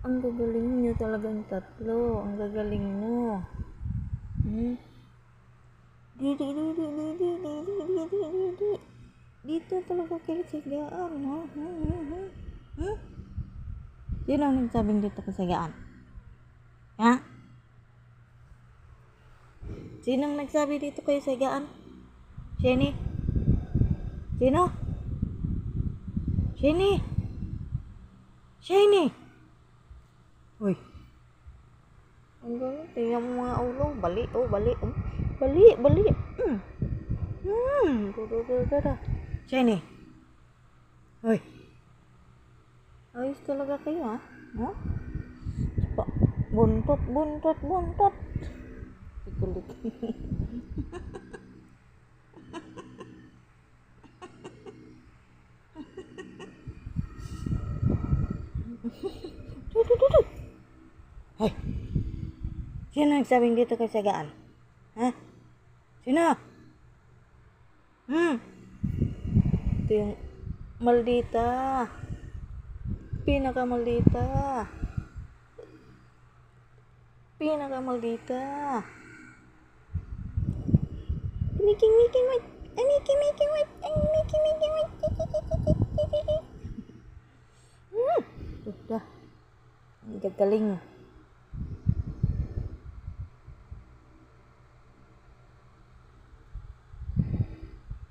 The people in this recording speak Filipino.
Ang gagaling niyo talagang tatlo. Ang gagaling mo. Hmm? Di. Dito talaga kayo sagaan, ha? Hmm? Sino ang nagsabing dito kasagaan? Ha? Sino ang nagsabi dito kayo sagaan? Jenny? Sino? Jenny? Jenny? Uy. Ang galing. Tingnan mo mga ulo. Bali. Oh, bali. Bali. Dada. Jenny. Uy. Ayos talaga kayo, ha? Ha? Pa. Buntot. Kulit. Tuh. Hoy. Sino nagsabing dito kay sagaan? Ha? Sino? Ito yung maldita. Pinakamaldita. Making wait. Making wait. Tuh dah. Ang gagaling.